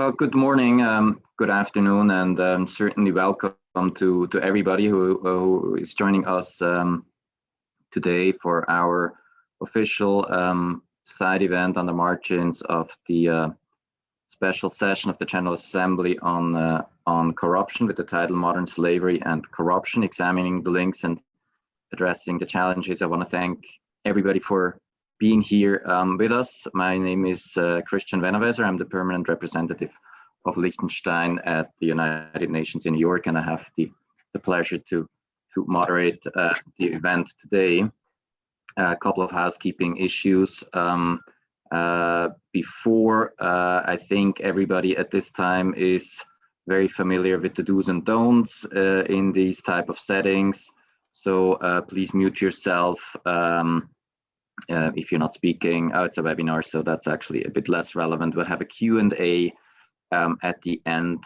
Well, good morning, good afternoon, and certainly welcome to everybody who is joining us today for our official side event on the margins of the special session of the General Assembly on corruption with the title Modern Slavery and Corruption, examining the links and addressing the challenges. I want to thank everybody for being here with us. My name is Christian Venaweser. I'm the permanent representative of Liechtenstein at the United Nations in New York, and I have the pleasure to moderate the event today. A couple of housekeeping issues. Before, I think everybody at this time is very familiar with the do's and don'ts in these type of settings. So please mute yourself if you're not speaking. It's a webinar, so that's actually a bit less relevant. We'll have a Q&A at the end.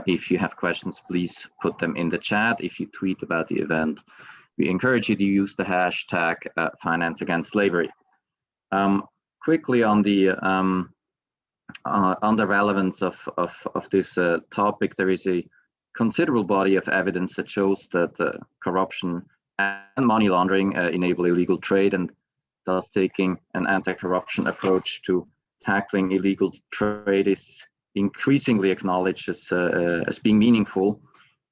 If you have questions, please put them in the chat. If you tweet about the event, we encourage you to use the hashtag Finance Against Slavery. Quickly on the relevance of this topic, there is a considerable body of evidence that shows that corruption and money laundering enable illegal trade, and thus taking an anti-corruption approach to tackling illegal trade is increasingly acknowledged as being meaningful,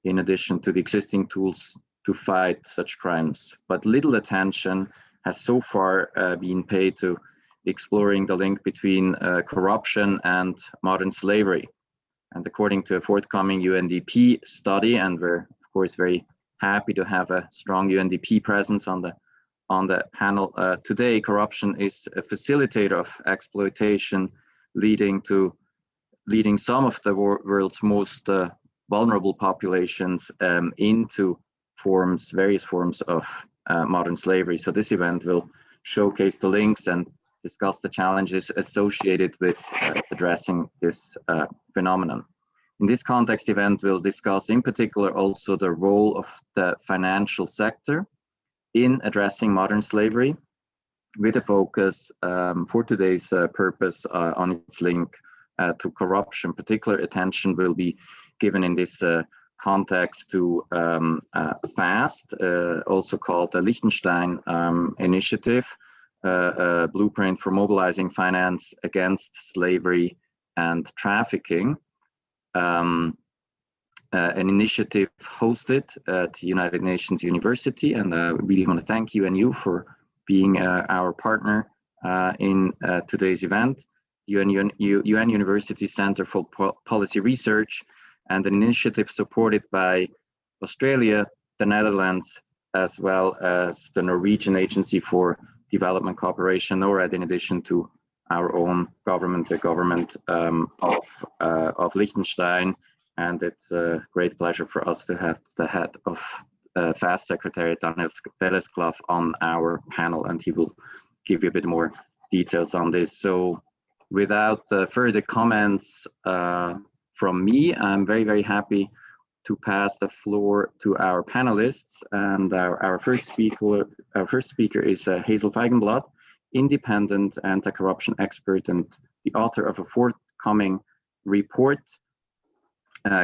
in addition to the existing tools to fight such crimes. But little attention has so far been paid to exploring the link between corruption and modern slavery. And according to a forthcoming UNDP study, and we're of course very happy to have a strong UNDP presence on the panel today, corruption is a facilitator of exploitation, leading some of the world's most vulnerable populations into various forms of modern slavery. So this event will showcase the links and discuss the challenges associated with addressing this phenomenon. In this context, the event will discuss in particular also the role of the financial sector in addressing modern slavery, with a focus for today's purpose on its link to corruption. Particular attention will be given in this context to FAST, also called the Liechtenstein Initiative, a blueprint for mobilizing finance against slavery and trafficking. An initiative hosted at the United Nations University, and I really want to thank UNU for being our partner in today's event. UN University Center for Policy Research, and an initiative supported by Australia, the Netherlands, as well as the Norwegian Agency for Development Cooperation, NORAD, in addition to our own government, the government of Liechtenstein. And it's a great pleasure for us to have the head of FAST Secretary, Daniel Velesklav, on our panel, and he will give you a bit more details on this. So without further comments from me, I'm very, very happy to pass the floor to our panelists. And our first speaker is Hazel Feigenblatt, independent anti-corruption expert and the author of a forthcoming report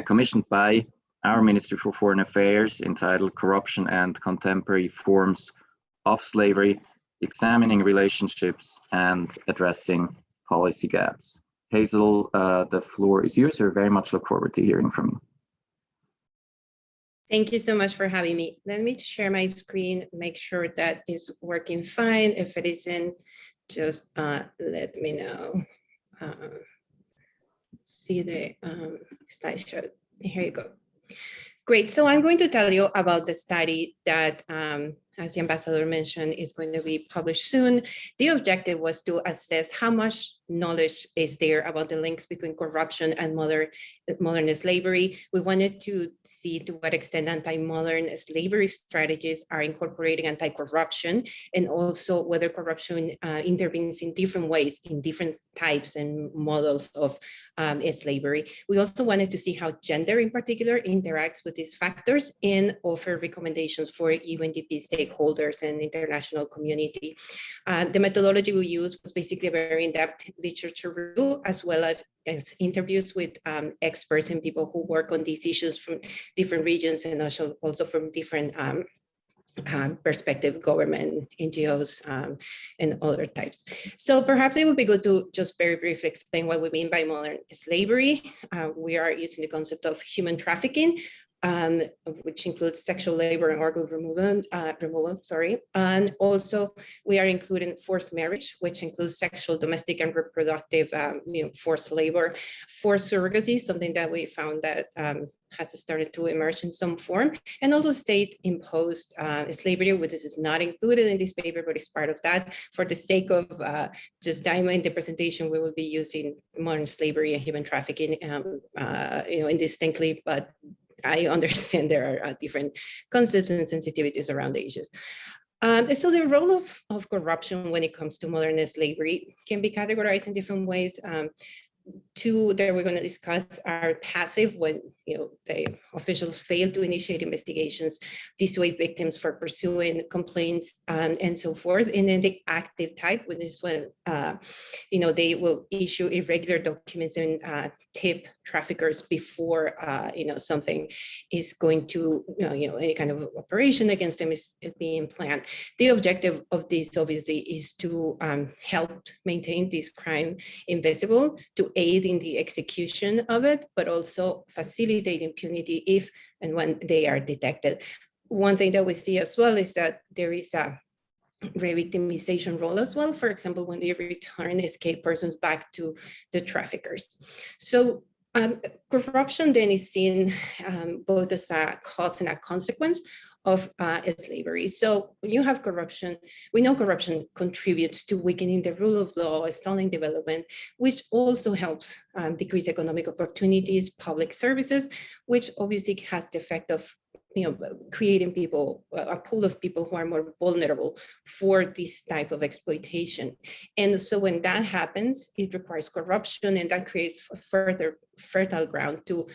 commissioned by our Ministry for Foreign Affairs entitled Corruption and Contemporary Forms of Slavery, Examining Relationships and Addressing Policy Gaps. Hazel, the floor is yours. I very much look forward to hearing from you. Thank you so much for having me. Let me share my screen, make sure that is working fine. If it isn't, just let me know. See the slideshow. Here you go. Great. So I'm going to tell you about the study that, as the ambassador mentioned, is going to be published soon. The objective was to assess how much knowledge is there about the links between corruption and modern slavery. We wanted to see to what extent anti-modern slavery strategies are incorporating anti-corruption, and also whether corruption intervenes in different ways, in different types and models of slavery. We also wanted to see how gender in particular interacts with these factors and offer recommendations for UNDP stakeholders and international community. The methodology we used was basically a very in-depth literature review, as well as interviews with experts and people who work on these issues from different regions, and also from different perspective, government, NGOs, and other types. So perhaps it would be good to just very briefly explain what we mean by modern slavery. We are using the concept of human trafficking, which includes sexual labor and organ removal, and also we are including forced marriage, which includes sexual, domestic, and reproductive, forced labor, forced surrogacy, something that we found that has started to emerge in some form, and also state-imposed slavery, which is not included in this paper, but is part of that. For the sake of just time in the presentation, we will be using modern slavery and human trafficking, indistinctly, but I understand there are different concepts and sensitivities around the issues. So the role of corruption when it comes to modern slavery can be categorized in different ways. Two that we're going to discuss are passive, when the officials fail to initiate investigations, dissuade victims for pursuing complaints, and so forth. And then the active type, which is when they will issue irregular documents and tip traffickers before something is going to any kind of operation against them is being planned. The objective of this obviously is to help maintain this crime invisible, to aid in the execution of it, but also facilitate impunity if and when they are detected. One thing that we see as well is that there is a re-victimization role as well. For example, when they return escaped persons back to the traffickers. So corruption then is seen both as a cause and a consequence of slavery. So when you have corruption, we know corruption contributes to weakening the rule of law, stalling development, which also helps decrease economic opportunities, public services, which obviously has the effect of creating people, a pool of people who are more vulnerable for this type of exploitation. And so when that happens, it requires corruption, and that creates further fertile ground to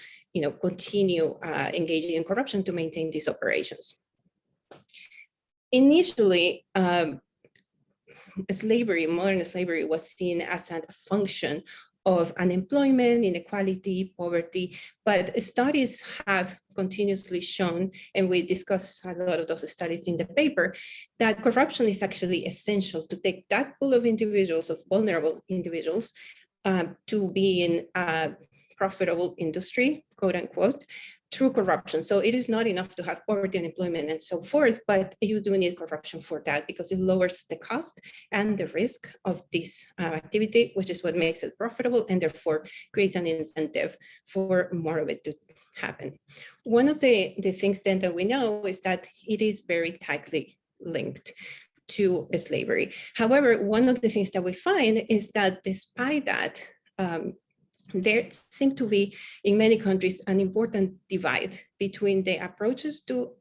continue engaging in corruption to maintain these operations. Initially, modern slavery was seen as a function of unemployment, inequality, poverty, but studies have continuously shown, and we discuss a lot of those studies in the paper, that corruption is actually essential to take that pool of individuals, of vulnerable individuals, to be in a profitable industry, quote unquote, through corruption. So it is not enough to have poverty, unemployment, and so forth, but you do need corruption for that, because it lowers the cost and the risk of this activity, which is what makes it profitable, and therefore creates an incentive for more of it to happen. One of the things then that we know is that it is very tightly linked to slavery. However, one of the things that we find is that despite that, there seems to be, in many countries, an important divide between the approaches to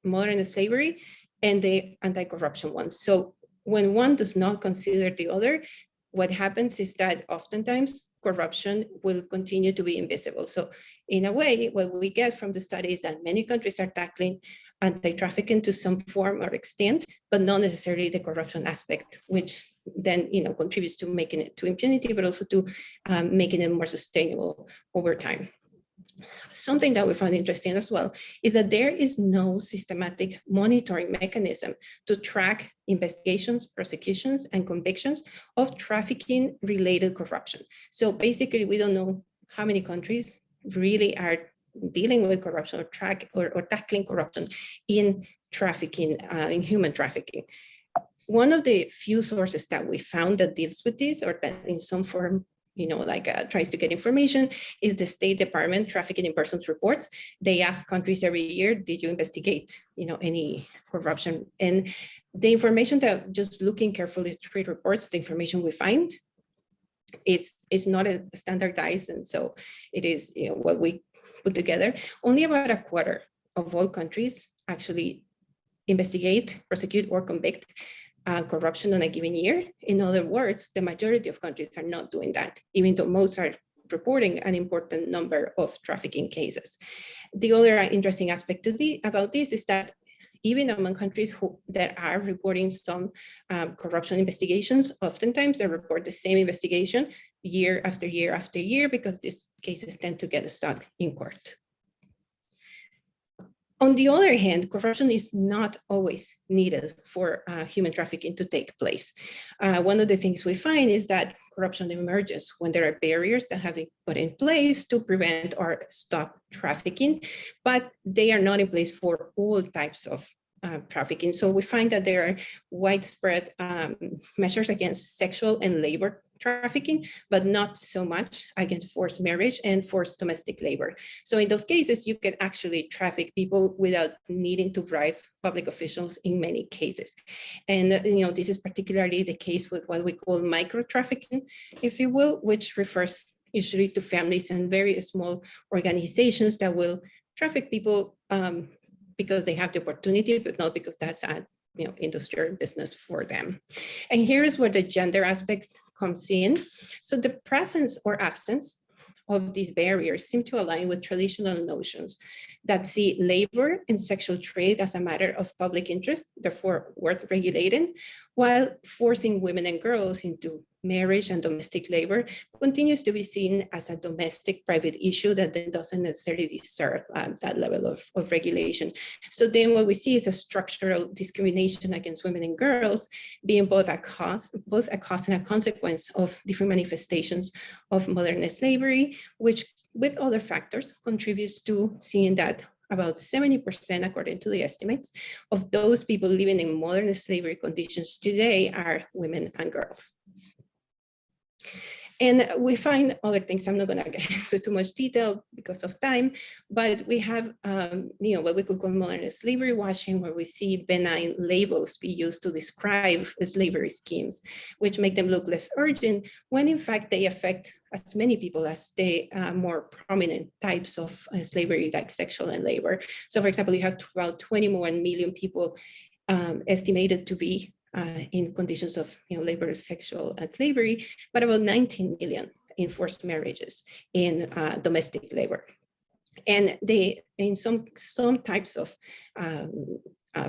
modern slavery and the anti-corruption ones. So when one does not consider the other, what happens is that oftentimes corruption will continue to be invisible. So in a way, what we get from the study is that many countries are tackling anti-trafficking to some form or extent, but not necessarily the corruption aspect, which then contributes to making it to impunity, but also to making it more sustainable over time. Something that we found interesting as well is that there is no systematic monitoring mechanism to track investigations, prosecutions, and convictions of trafficking-related corruption. So basically, we don't know how many countries really are dealing with corruption or tackling corruption in trafficking, in human trafficking. One of the few sources that we found that deals with this, or that in some form tries to get information, is the State Department Trafficking in Persons reports. They ask countries every year, did you investigate any corruption? And the information that, just looking carefully through reports, the information we find is not standardized, and so it is what we put together. Only about a quarter of all countries actually investigate, prosecute, or convict corruption on a given year. In other words, the majority of countries are not doing that, even though most are reporting an important number of trafficking cases. The other interesting aspect about this is that even among countries that are reporting some corruption investigations, oftentimes they report the same investigation year after year after year because these cases tend to get stuck in court. On the other hand, corruption is not always needed for human trafficking to take place. One of the things we find is that corruption emerges when there are barriers that have been put in place to prevent or stop trafficking, but they are not in place for all types of trafficking. So we find that there are widespread measures against sexual and labor trafficking, but not so much against forced marriage and forced domestic labor. So in those cases, you can actually traffic people without needing to bribe public officials in many cases. And this is particularly the case with what we call micro trafficking, if you will, which refers usually to families and very small organizations that will traffic people because they have the opportunity, but not because that's a industry or business for them. And here is where the gender aspect comes in. So the presence or absence of these barriers seem to align with traditional notions that see labor and sexual trade as a matter of public interest, therefore worth regulating, while forcing women and girls into marriage and domestic labor continues to be seen as a domestic private issue that then doesn't necessarily deserve that level of regulation. So then what we see is a structural discrimination against women and girls being both a cause and a consequence of different manifestations of modernist slavery, which with other factors contributes to seeing that about 70%, according to the estimates, of those people living in modern slavery conditions today are women and girls. And we find other things. I'm not going to get into too much detail because of time, but we have, what we could call modern slavery washing, where we see benign labels be used to describe slavery schemes, which make them look less urgent, when in fact they affect as many people as the more prominent types of slavery, like sexual and labor. So, for example, you have about 21 million people estimated to be in conditions of labor, sexual slavery, but about 19 million in forced marriages in domestic labor. And in some types of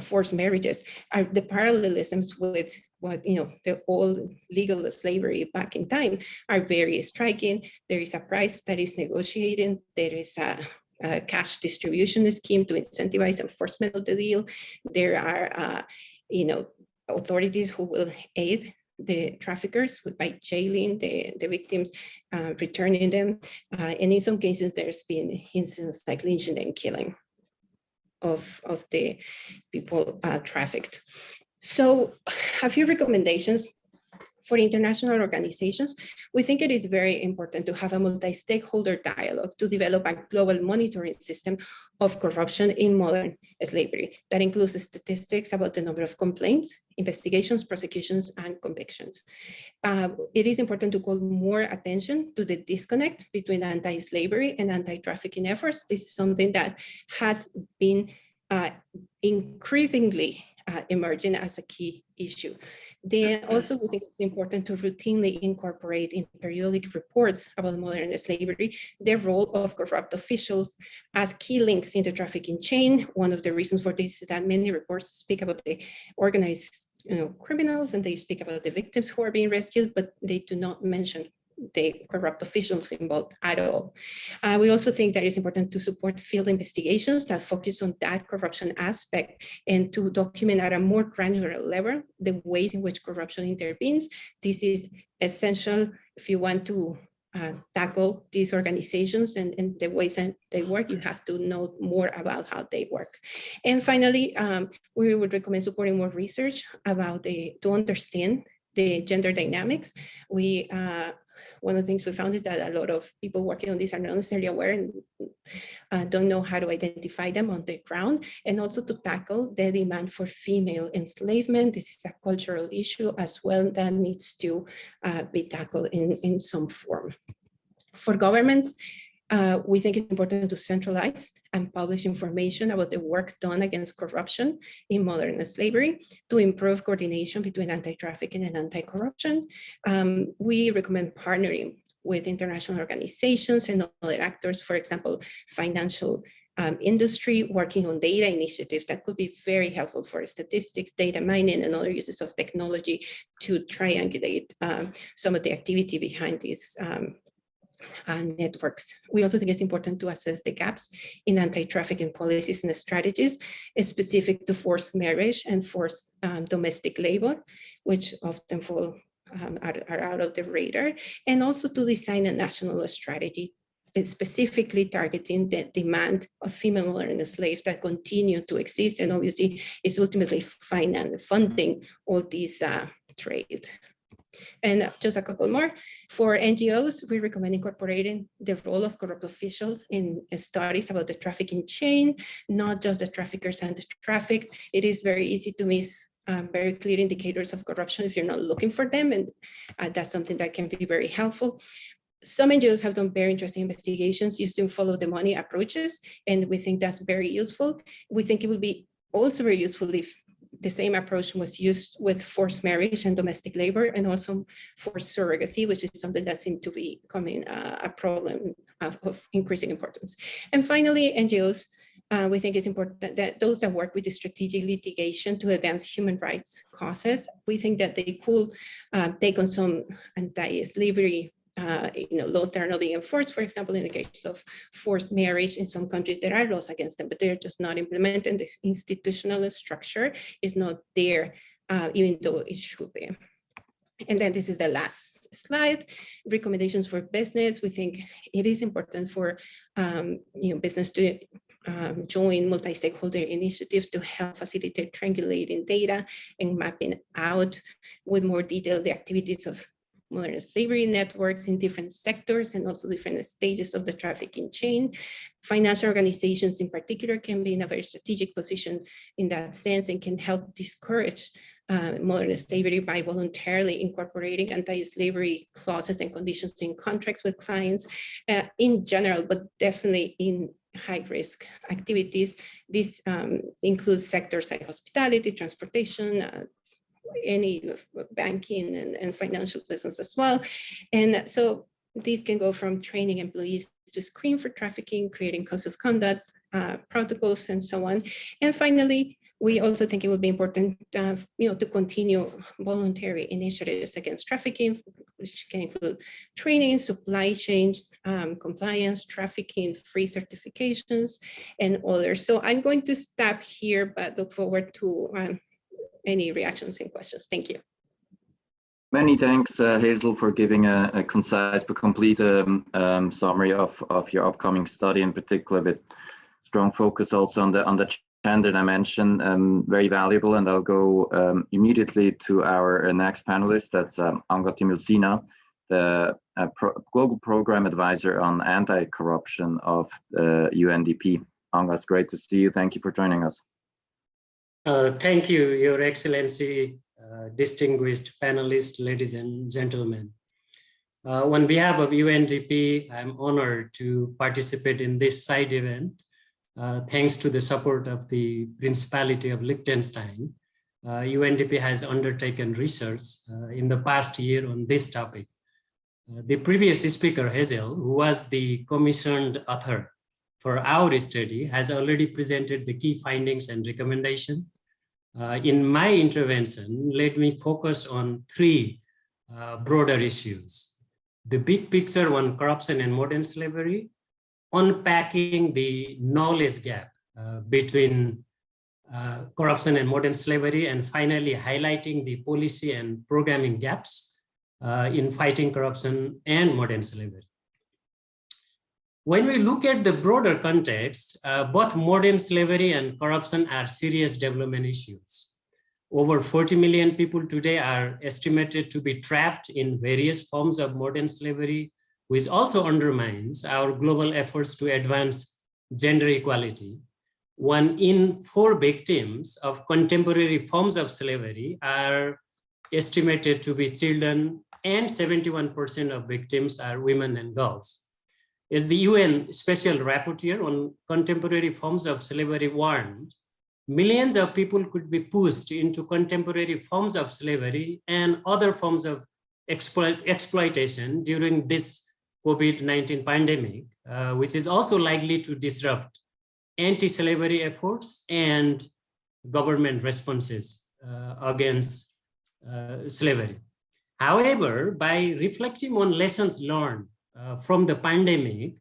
forced marriages, the parallelisms with what the old legal slavery back in time are very striking. There is a price that is negotiated. There is a cash distribution scheme to incentivize enforcement of the deal. There are authorities who will aid the traffickers by jailing the victims, returning them. And in some cases, there's been incidents like lynching and killing of the people trafficked. So a few recommendations for international organizations. We think it is very important to have a multi-stakeholder dialogue to develop a global monitoring system of corruption in modern slavery. That includes statistics about the number of complaints, investigations, prosecutions, and convictions. It is important to call more attention to the disconnect between anti-slavery and anti-trafficking efforts. This is something that has been increasingly emerging as a key issue. Then also, we think it's important to routinely incorporate in periodic reports about modern slavery the role of corrupt officials as key links in the trafficking chain. One of the reasons for this is that many reports speak about the organized criminals, and they speak about the victims who are being rescued, but they do not mention the corrupt officials involved at all. We also think that it's important to support field investigations that focus on that corruption aspect and to document at a more granular level the ways in which corruption intervenes. This is essential if you want to tackle these organizations and the ways that they work. You have to know more about how they work. And finally, we would recommend supporting more research about to understand the gender dynamics. One of the things we found is that a lot of people working on this are not necessarily aware and don't know how to identify them on the ground, and also to tackle the demand for female enslavement. This is a cultural issue as well that needs to be tackled in some form. For governments, we think it's important to centralize and publish information about the work done against corruption in modern slavery to improve coordination between anti-trafficking and anti-corruption. We recommend partnering with international organizations and other actors, for example, financial industry working on data initiatives that could be very helpful for statistics, data mining, and other uses of technology to triangulate some of the activity behind these networks. We also think it's important to assess the gaps in anti-trafficking policies and strategies specific to forced marriage and forced domestic labor, which often fall are out of the radar, and also to design a national strategy specifically targeting the demand of female modern slaves that continue to exist, and obviously is ultimately funding all these trade. And just a couple more. For NGOs, we recommend incorporating the role of corrupt officials in studies about the trafficking chain, not just the traffickers and the trafficked. It is very easy to miss very clear indicators of corruption if you're not looking for them, and that's something that can be very helpful. Some NGOs have done very interesting investigations using follow the money approaches, and we think that's very useful. We think it would be also very useful if the same approach was used with forced marriage and domestic labor, and also forced surrogacy, which is something that seemed to be becoming a problem of increasing importance. And finally, NGOs, we think it's important that those that work with the strategic litigation to advance human rights causes, we think that they could take on some anti-slavery laws that are not being enforced. For example, in the case of forced marriage, in some countries there are laws against them, but they're just not implemented, and this institutional structure is not there, even though it should be. And then this is the last slide, recommendations for business. We think it is important for business to join multi-stakeholder initiatives to help facilitate triangulating data and mapping out with more detail the activities of modern slavery networks in different sectors and also different stages of the trafficking chain. Financial organizations in particular can be in a very strategic position in that sense and can help discourage modern slavery by voluntarily incorporating anti-slavery clauses and conditions in contracts with clients in general, but definitely in high-risk activities. This includes sectors like hospitality, transportation, any banking and financial business as well. And so these can go from training employees to screen for trafficking, creating codes of conduct, protocols, and so on. And finally, we also think it would be important to continue voluntary initiatives against trafficking, which can include training, supply chain compliance, trafficking, free certifications, and others. So I'm going to stop here, but look forward to any reactions and questions. Thank you. Many thanks, Hazel, for giving a concise but complete summary of your upcoming study, in particular with strong focus also on the gender dimension. Very valuable, and I'll go immediately to our next panelist. That's Anga Timilsina, the Global Program Advisor on Anti-Corruption of UNDP. Anga, it's great to see you. Thank you for joining us. Thank you, Your Excellency, distinguished panelists, ladies and gentlemen. On behalf of UNDP, I'm honored to participate in this side event. Thanks to the support of the Principality of Liechtenstein, UNDP has undertaken research in the past year on this topic. The previous speaker, Hazel, who was the commissioned author for our study, has already presented the key findings and recommendations. In my intervention, let me focus on three broader issues: the big picture on corruption and modern slavery, unpacking the knowledge gap between corruption and modern slavery, and finally highlighting the policy and programming gaps in fighting corruption and modern slavery. When we look at the broader context, both modern slavery and corruption are serious development issues. Over 40 million people today are estimated to be trapped in various forms of modern slavery, which also undermines our global efforts to advance gender equality. 1 in 4 victims of contemporary forms of slavery are estimated to be children, and 71% of victims are women and girls. As the UN Special Rapporteur on Contemporary Forms of Slavery warned, millions of people could be pushed into contemporary forms of slavery and other forms of exploitation during this COVID-19 pandemic, which is also likely to disrupt anti-slavery efforts and government responses against slavery. However, by reflecting on lessons learned from the pandemic,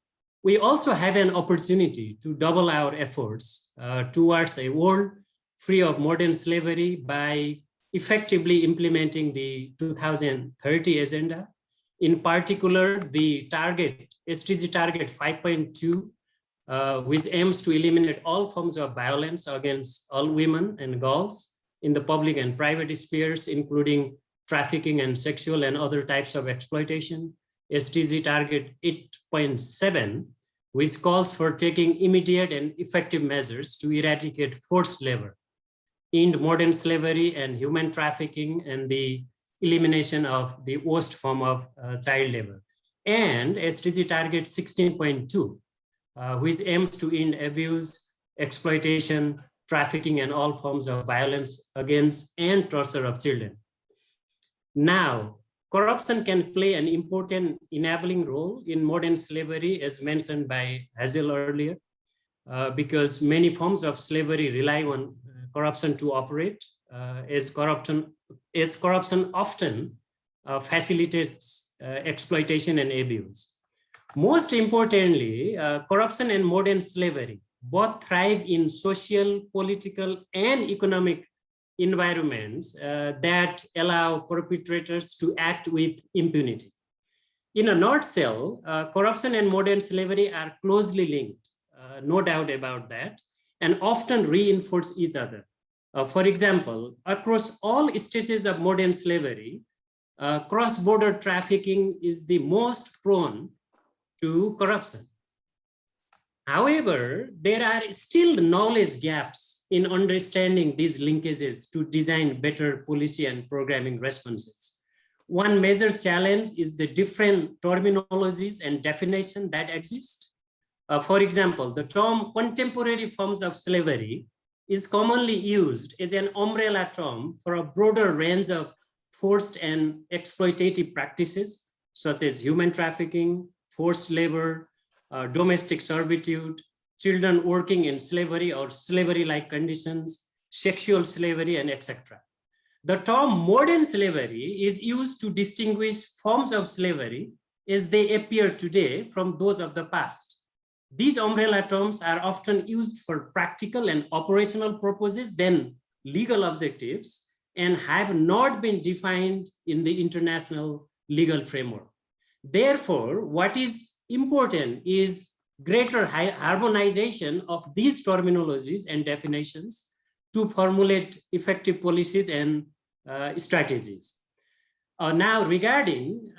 we also have an opportunity to double our efforts towards a world free of modern slavery by effectively implementing the 2030 agenda. In particular, the target, SDG target 5.2, which aims to eliminate all forms of violence against all women and girls in the public and private spheres, including trafficking and sexual and other types of exploitation. SDG target 8.7, which calls for taking immediate and effective measures to eradicate forced labor, end modern slavery and human trafficking, and the elimination of the worst form of child labor. And SDG target 16.2, which aims to end abuse, exploitation, trafficking, and all forms of violence against and torture of children. Now, corruption can play an important enabling role in modern slavery, as mentioned by Hazel earlier, because many forms of slavery rely on corruption to operate, as corruption often facilitates exploitation and abuse. Most importantly, corruption and modern slavery both thrive in social, political, and economic environments that allow perpetrators to act with impunity. In a nutshell, corruption and modern slavery are closely linked, no doubt about that, and often reinforce each other. For example, across all stages of modern slavery, cross-border trafficking is the most prone to corruption. However, there are still knowledge gaps in understanding these linkages to design better policy and programming responses. One major challenge is the different terminologies and definitions that exist. For example, the term contemporary forms of slavery is commonly used as an umbrella term for a broader range of forced and exploitative practices, such as human trafficking, forced labor, domestic servitude, children working in slavery or slavery-like conditions, sexual slavery, and etc. The term modern slavery is used to distinguish forms of slavery as they appear today from those of the past. These umbrella terms are often used for practical and operational purposes than legal objectives and have not been defined in the international legal framework. Therefore, what is important is greater harmonization of these terminologies and definitions to formulate effective policies and strategies. Now, regarding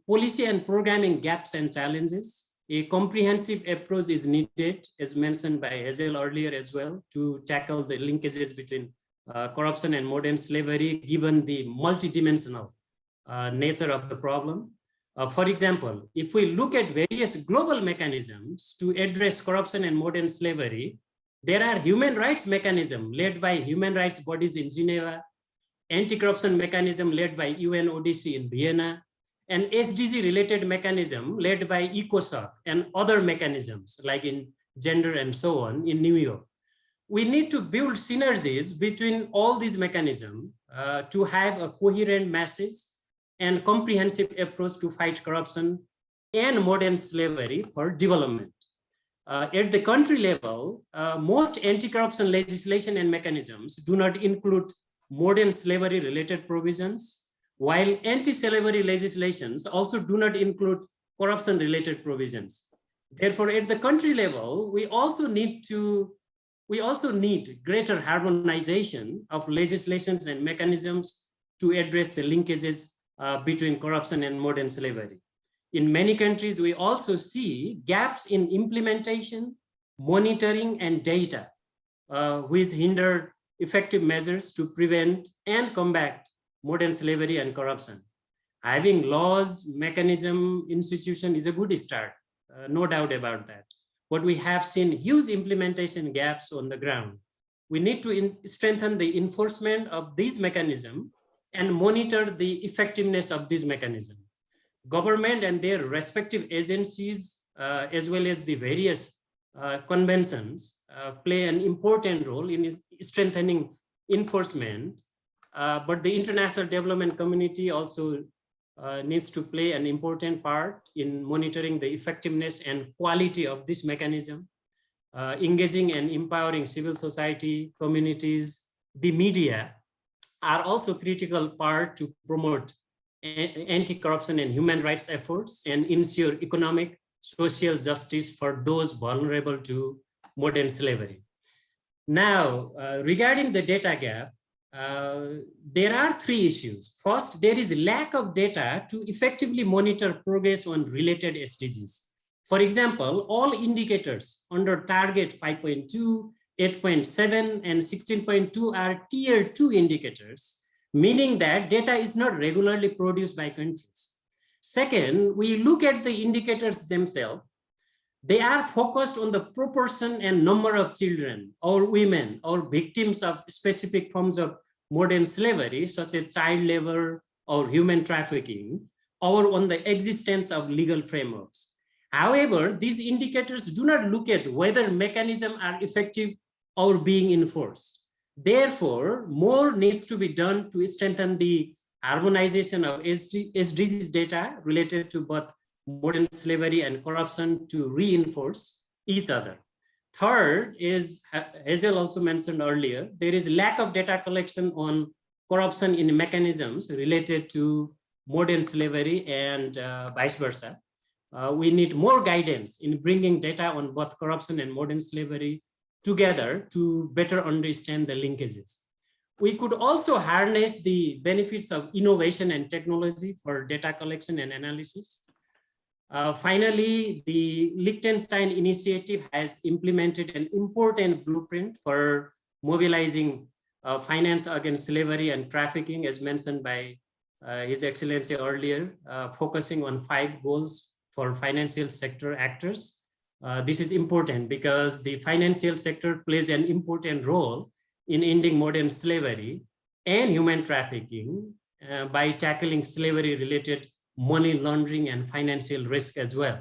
policy and programming gaps and challenges, a comprehensive approach is needed, as mentioned by Hazel earlier as well, to tackle the linkages between corruption and modern slavery, given the multidimensional nature of the problem. For example, if we look at various global mechanisms to address corruption and modern slavery, there are human rights mechanisms led by human rights bodies in Geneva, anti-corruption mechanism led by UNODC in Vienna, and SDG-related mechanism led by ECOSOC and other mechanisms like in gender and so on in New York. We need to build synergies between all these mechanisms to have a coherent message and comprehensive approach to fight corruption and modern slavery for development. At the country level, most anti-corruption legislation and mechanisms do not include modern slavery-related provisions, while anti-slavery legislations also do not include corruption-related provisions. Therefore, at the country level, we also need greater harmonization of legislations and mechanisms to address the linkages between corruption and modern slavery. In many countries, we also see gaps in implementation, monitoring, and data, which hinder effective measures to prevent and combat modern slavery and corruption. Having laws, mechanism, institution is a good start, no doubt about that. But we have seen huge implementation gaps on the ground. We need to strengthen the enforcement of these mechanisms and monitor the effectiveness of these mechanisms. Government and their respective agencies, as well as the various conventions play an important role in strengthening enforcement, but the international development community also needs to play an important part in monitoring the effectiveness and quality of this mechanism. Engaging and empowering civil society, communities, the media are also critical part to promote anti-corruption and human rights efforts and ensure economic, social justice for those vulnerable to modern slavery. Now, regarding the data gap, there are three issues. First, there is lack of data to effectively monitor progress on related SDGs. For example, all indicators under target 5.2, 8.7, and 16.2 are tier 2 indicators, meaning that data is not regularly produced by countries. Second, we look at the indicators themselves. They are focused on the proportion and number of children or women or victims of specific forms of modern slavery, such as child labor or human trafficking, or on the existence of legal frameworks. However, these indicators do not look at whether mechanisms are effective or being enforced. Therefore, more needs to be done to strengthen the harmonization of SDGs data related to both modern slavery and corruption to reinforce each other. Third is, Hazel also mentioned earlier, there is lack of data collection on corruption in mechanisms related to modern slavery and vice versa. We need more guidance in bringing data on both corruption and modern slavery together to better understand the linkages. We could also harness the benefits of innovation and technology for data collection and analysis. Finally, the Liechtenstein Initiative has implemented an important blueprint for mobilizing finance against slavery and trafficking, as mentioned by His Excellency earlier, focusing on 5 goals for financial sector actors. This is important because the financial sector plays an important role in ending modern slavery and human trafficking by tackling slavery-related money laundering and financial risk as well.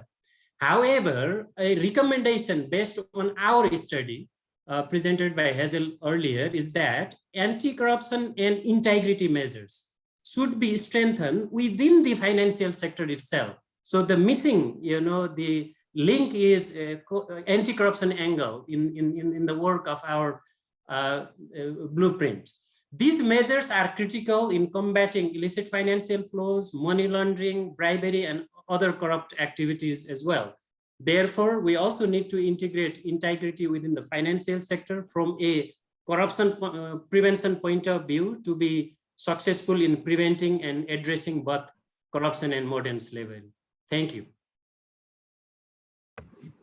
However, a recommendation based on our study presented by Hazel earlier is that anti-corruption and integrity measures should be strengthened within the financial sector itself. So the missing, the link is anti-corruption angle in the work of our blueprint. These measures are critical in combating illicit financial flows, money laundering, bribery, and other corrupt activities as well. Therefore, we also need to integrate integrity within the financial sector from a corruption prevention point of view to be successful in preventing and addressing both corruption and modern slavery. Thank you.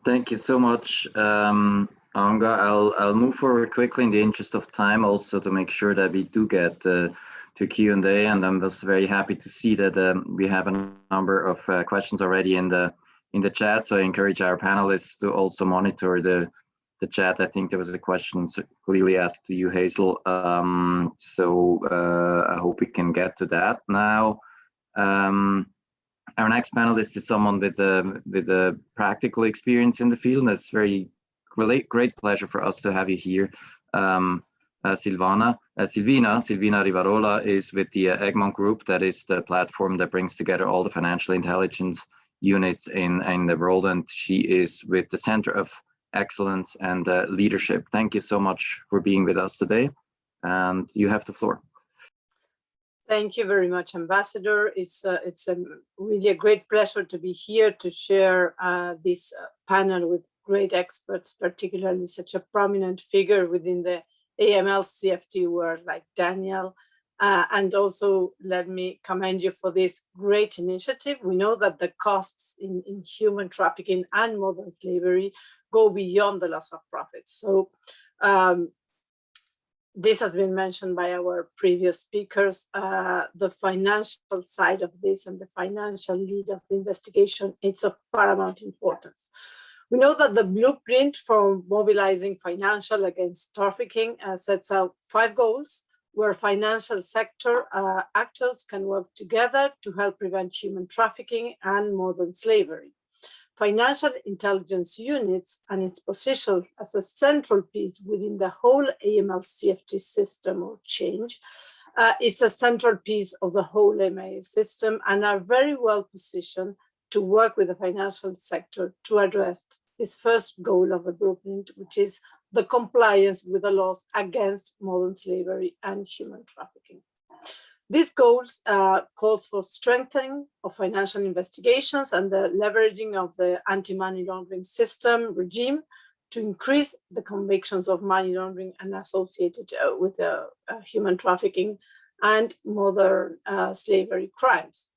Thank you so much, Anga. I'll move forward quickly in the interest of time, also to make sure that we do get to Q&A. And I'm just very happy to see that we have a number of questions already in the chat. So I encourage our panelists to also monitor the chat. I think there was a question clearly asked to you, Hazel. So I hope we can get to that now. Our next panelist is someone with a practical experience in the field, and it's great pleasure for us to have you here. Silvina Rivarola is with the Egmont Group. That is the platform that brings together all the financial intelligence units in the world, and she is with the Center of Excellence and Leadership. Thank you so much for being with us today, and you have the floor. Thank you very much, Ambassador. It's really a great pleasure to be here to share this panel with great experts, particularly such a prominent figure within the AML CFT world like Daniel. And also let me commend you for this great initiative. We know that the costs in human trafficking and modern slavery go beyond the loss of profits. So this has been mentioned by our previous speakers. The financial side of this and the financial lead of the investigation, it's of paramount importance. We know that the blueprint for mobilizing financial against trafficking sets out 5 goals where financial sector actors can work together to help prevent human trafficking and modern slavery. financial intelligence units and its position as a central piece within the whole AML-CFT system or change is a central piece of the whole MIA system and are very well positioned to work with the financial sector to address its first goal of the blueprint, which is the compliance with the laws against modern slavery and human trafficking. These goals calls for strengthening of financial investigations and the leveraging of the anti-money laundering system regime to increase the convictions of money laundering and associated with human trafficking and modern slavery crimes.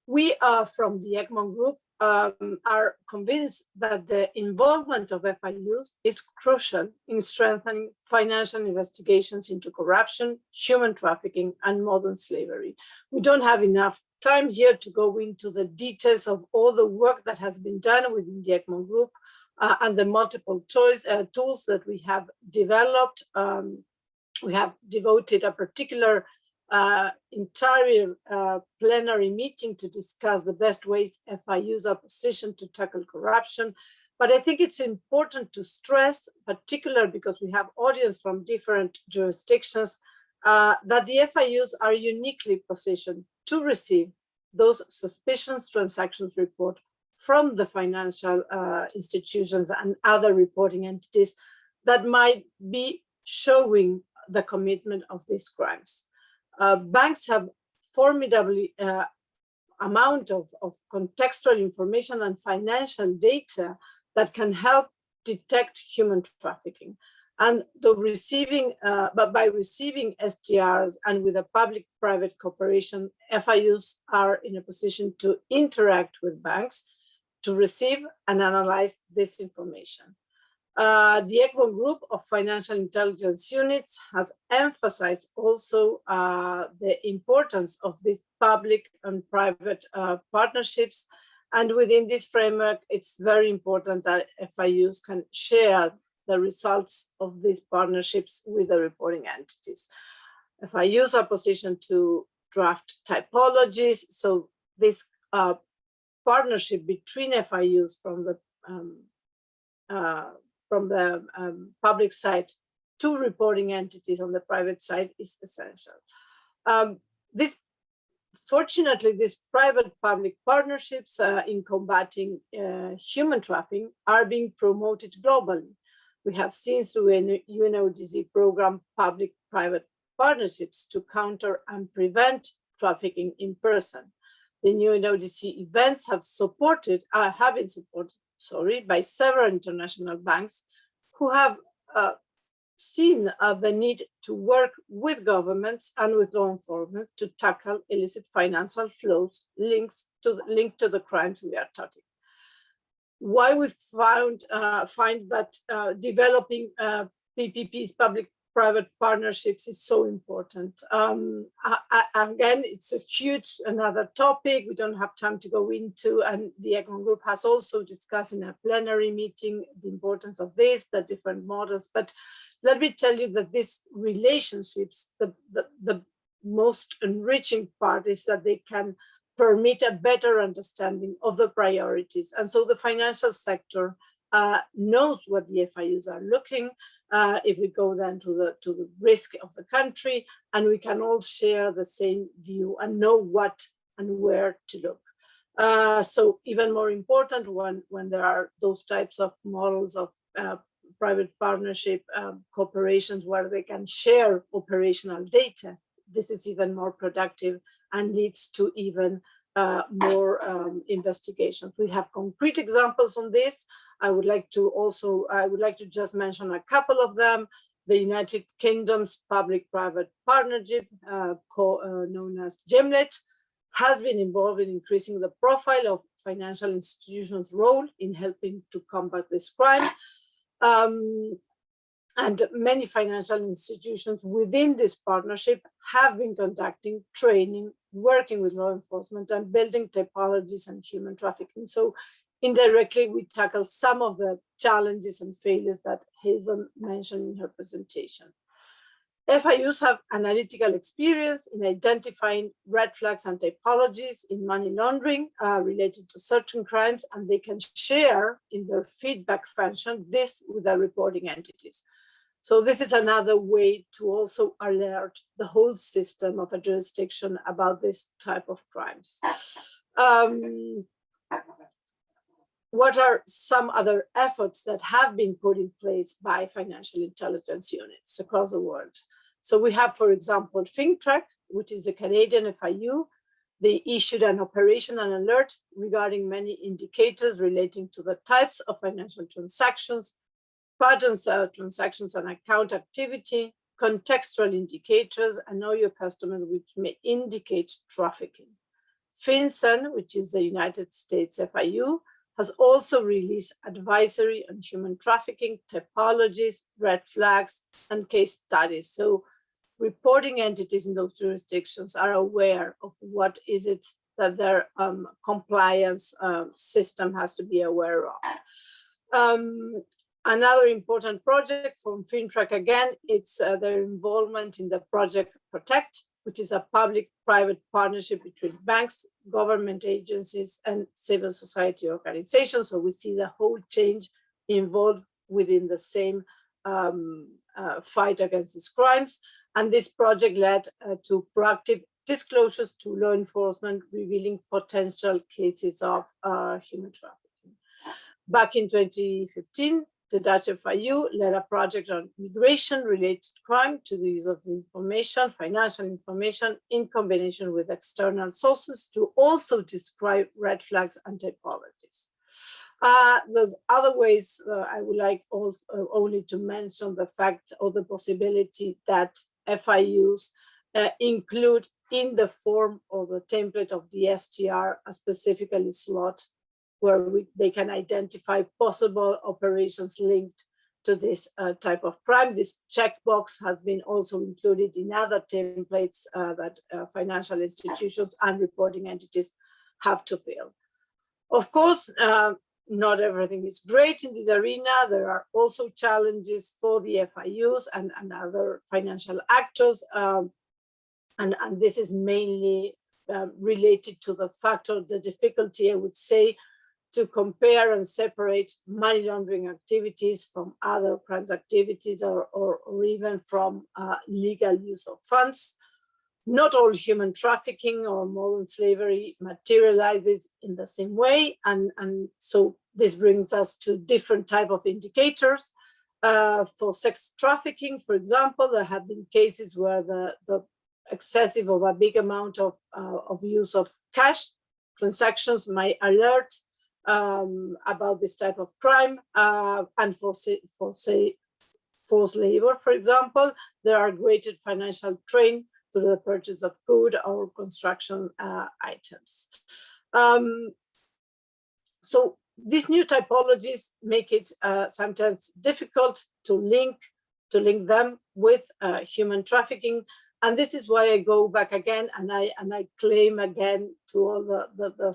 We are from the Egmont Group are convinced that the involvement of FIUs is crucial in strengthening financial investigations into corruption, human trafficking, and modern slavery. We don't have enough time here to go into the details of all the work that has been done within the Egmont Group and the multiple tools that we have developed. We have devoted a particular entire plenary meeting to discuss the best ways FIUs are positioned to tackle corruption. But I think it's important to stress, particularly because we have audience from different jurisdictions, that the FIUs are uniquely positioned to receive those suspicious transactions report from the financial institutions and other reporting entities that might be showing the commitment of these crimes. Banks have formidably amount of contextual information and financial data that can help detect human trafficking. And by receiving STRs and with a public-private cooperation, FIUs are in a position to interact with banks to receive and analyze this information. The Egmont Group of Financial Intelligence Units has emphasized also the importance of these public and private partnerships. And within this framework, it's very important that FIUs can share the results of these partnerships with the reporting entities. FIUs are positioned to draft typologies. So this partnership between FIUs from the public side to reporting entities on the private side is essential. Fortunately, these private-public partnerships in combating human trafficking are being promoted globally. We have seen through a UNODC program public-private partnerships to counter and prevent trafficking in person. The UNODC events have been supported by several international banks who have seen the need to work with governments and with law enforcement to tackle illicit financial flows linked to the crimes we are talking. Why we find that developing PPPs, public-private partnerships, is so important. Again, it's a huge another topic we don't have time to go into, and the Egmont Group has also discussed in a plenary meeting the importance of this, the different models. But let me tell you that these relationships, the most enriching part is that they can permit a better understanding of the priorities. And so the financial sector knows what the FIUs are looking. If we go then to the risk of the country, and we can all share the same view and know what and where to look. So even more important when there are those types of models of private partnership corporations where they can share operational data, this is even more productive and leads to even more investigations. We have concrete examples on this. I would like to just mention a couple of them. The United Kingdom's public-private partnership, known as GIMLET, has been involved in increasing the profile of financial institutions' role in helping to combat this crime. And many financial institutions within this partnership have been conducting training, working with law enforcement, and building typologies and human trafficking. So indirectly, we tackle some of the challenges and failures that Hazel mentioned in her presentation. FIUs have analytical experience in identifying red flags and typologies in money laundering related to certain crimes, and they can share in their feedback function this with the reporting entities. So this is another way to also alert the whole system of a jurisdiction about this type of crimes. What are some other efforts that have been put in place by financial intelligence units across the world? So we have, for example, FinTrack, which is a Canadian FIU. They issued an operational alert regarding many indicators relating to the types of financial transactions, patterns of transactions and account activity, contextual indicators, and know your customers, which may indicate trafficking. FinCEN, which is the United States FIU, has also released advisory on human trafficking, typologies, red flags, and case studies. So reporting entities in those jurisdictions are aware of what is it that their compliance system has to be aware of. Another important project from FinTrack, again, it's their involvement in the Project Protect, which is a public-private partnership between banks, government agencies, and civil society organizations. So we see the whole change involved within the same fight against these crimes. And this project led to proactive disclosures to law enforcement, revealing potential cases of human trafficking. Back in 2015, the Dutch FIU led a project on migration-related crime to the use of the information, financial information, in combination with external sources to also describe red flags and typologies. There's other ways I would like also, only to mention the fact or the possibility that FIUs include in the form or the template of the STR a specifically slot where they can identify possible operations linked to this type of crime. This checkbox has been also included in other templates that financial institutions and reporting entities have to fill. Of course, not everything is great in this arena. There are also challenges for the FIUs and other financial actors. And this is mainly related to the factor, the difficulty, I would say, to compare and separate money laundering activities from other crimes activities or even from legal use of funds. Not all human trafficking or modern slavery materializes in the same way. And so this brings us to different type of indicators. For sex trafficking, for example, there have been cases where the excessive or a big amount of use of cash transactions might alert about this type of crime. And for forced labor, for example, there are greater financial strain to the purchase of food or construction items. So these new typologies make it sometimes difficult to link them with human trafficking. And this is why I go back again and I claim again to all the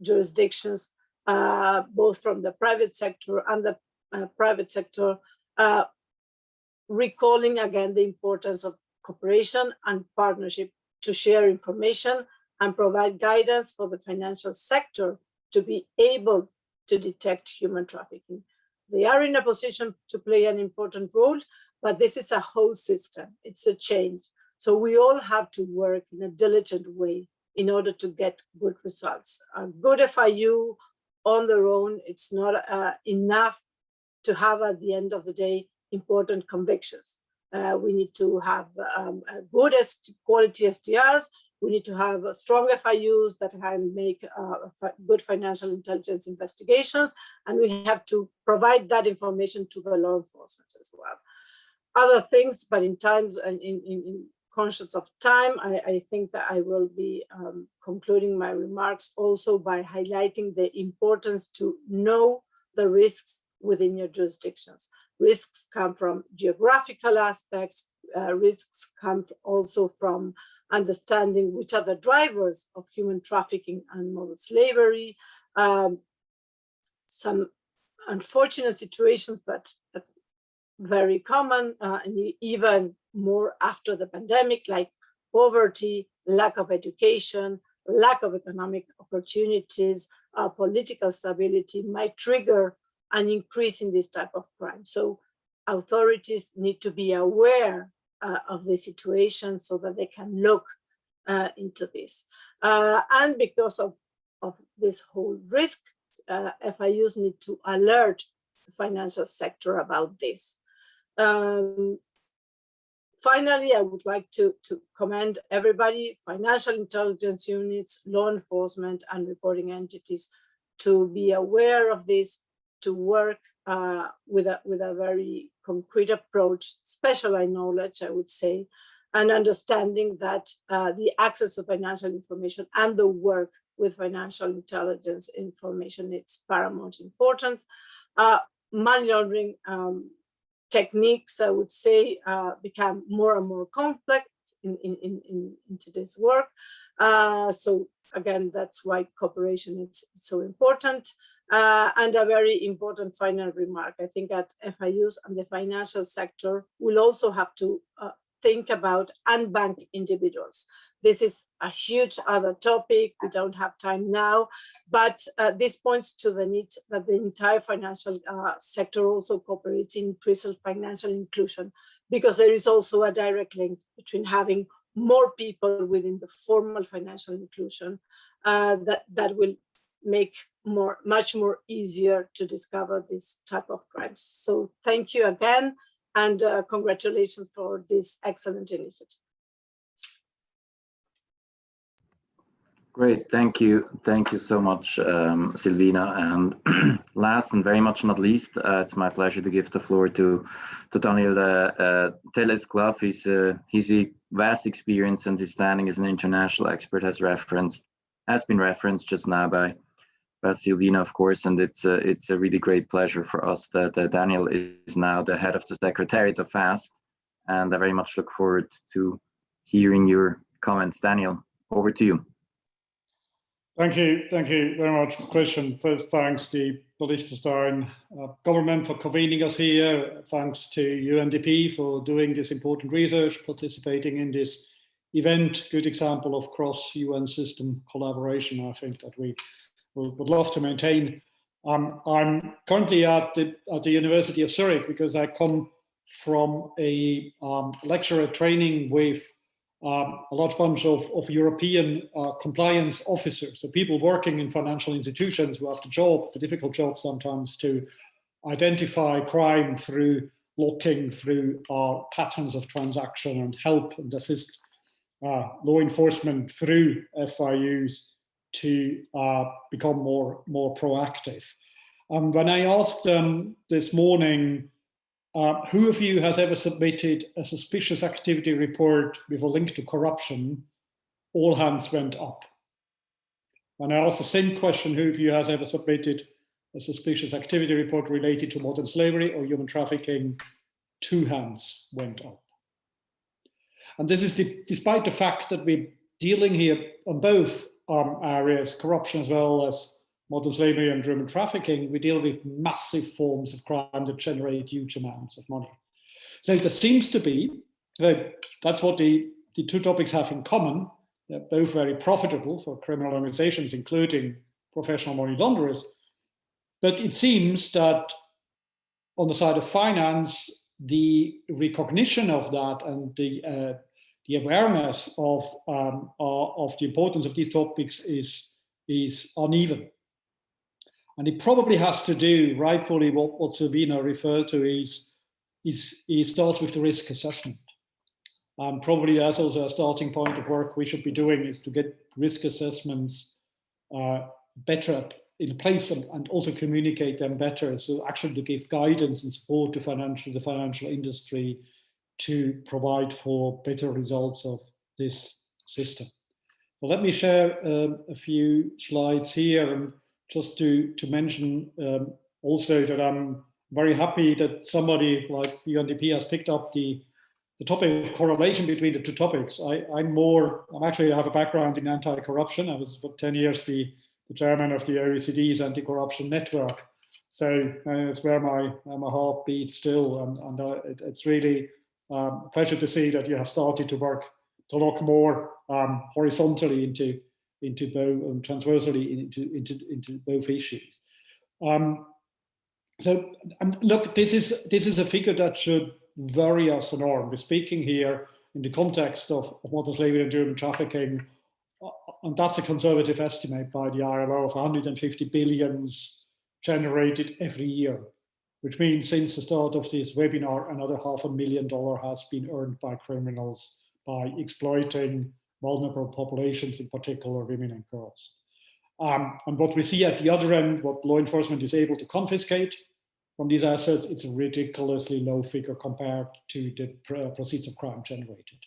jurisdictions, both from the private sector and the private sector, recalling again the importance of cooperation and partnership to share information and provide guidance for the financial sector to be able to detect human trafficking. They are in a position to play an important role, but this is a whole system. It's a change. So we all have to work in a diligent way in order to get good results. A good FIU on their own, it's not enough to have at the end of the day important convictions. We need to have good quality STRs. We need to have strong FIUs that can make good financial intelligence investigations. And we have to provide that information to the law enforcement as well. Other things, but in times and in conscious of time, I think that I will be concluding my remarks also by highlighting the importance to know the risks within your jurisdictions. Risks come from geographical aspects. Risks come also from understanding which are the drivers of human trafficking and modern slavery. Some unfortunate situations, but very common, and even more after the pandemic, like poverty, lack of education, lack of economic opportunities, political stability might trigger an increase in this type of crime. So authorities need to be aware of the situation so that they can look into this. And because of this whole risk, FIUs need to alert the financial sector about this. Finally, I would like to commend everybody, financial intelligence units, law enforcement, and reporting entities to be aware of this, to work with a very concrete approach, specialized knowledge, I would say, and understanding that the access to financial information and the work with financial intelligence information is paramount importance. Money laundering techniques, I would say, become more and more complex in today's work. So again, that's why cooperation is so important. And a very important final remark, I think that FIUs and the financial sector will also have to think about unbanked individuals. This is a huge other topic. We don't have time now, but this points to the need that the entire financial sector also cooperates in increasing financial inclusion, because there is also a direct link between having more people within the formal financial inclusion that will make much more easier to discover this type of crimes. So thank you again, and congratulations for this excellent initiative. Great, thank you so much, Silvina. And last and very much not least, it's my pleasure to give the floor to Daniel Telesclave. His vast experience and his standing as an international expert has been referenced just now by Silvina, of course, and it's a really great pleasure for us that Daniel is now the head of the Secretariat of FAST, and I very much look forward to hearing your comments. Daniel, over to you. Thank you very much, Christian. First, thanks to the Liechtenstein government for convening us here. Thanks to UNDP for doing this important research, participating in this event. Good example of cross-UN system collaboration, I think, that we would love to maintain. I'm currently at the University of Zurich because I come from a lecturer training with a large bunch of European compliance officers, so people working in financial institutions who have the difficult job sometimes to identify crime through looking through patterns of transaction and help and assist law enforcement through FIUs to become more proactive. When I asked them this morning, who of you has ever submitted a suspicious activity report with a link to corruption, all hands went up. When I asked the same question, who of you has ever submitted a suspicious activity report related to modern slavery or human trafficking, 2 hands went up. And this is despite the fact that we're dealing here on both areas, corruption as well as modern slavery and human trafficking. We deal with massive forms of crime that generate huge amounts of money. So there seems to be, that's what the 2 topics have in common. They're both very profitable for criminal organizations, including professional money launderers. But it seems that on the side of finance, the recognition of that and the awareness of the importance of these topics is uneven. And it probably has to do, rightfully, what Silvina referred to is starts with the risk assessment. Probably as also a starting point of work we should be doing is to get risk assessments better in place and also communicate them better. So actually to give guidance and support to the financial industry to provide for better results of this system. Well, let me share a few slides here, and just to mention also that I'm very happy that somebody like UNDP has picked up the topic of correlation between the 2 topics. I actually have a background in anti-corruption. I was for 10 years the chairman of the OECD's anti-corruption network. So it's where my heart beats still, and it's really a pleasure to see that you have started to look more horizontally into both and transversally into both issues. So look, this is a figure that should vary us an arm. We're speaking here in the context of modern slavery and human trafficking, and that's a conservative estimate by the ILO of 150 billions generated every year, which means since the start of this webinar, another $500,000 has been earned by criminals by exploiting vulnerable populations, in particular women and girls. And what we see at the other end, what law enforcement is able to confiscate from these assets, it's a ridiculously low figure compared to the proceeds of crime generated.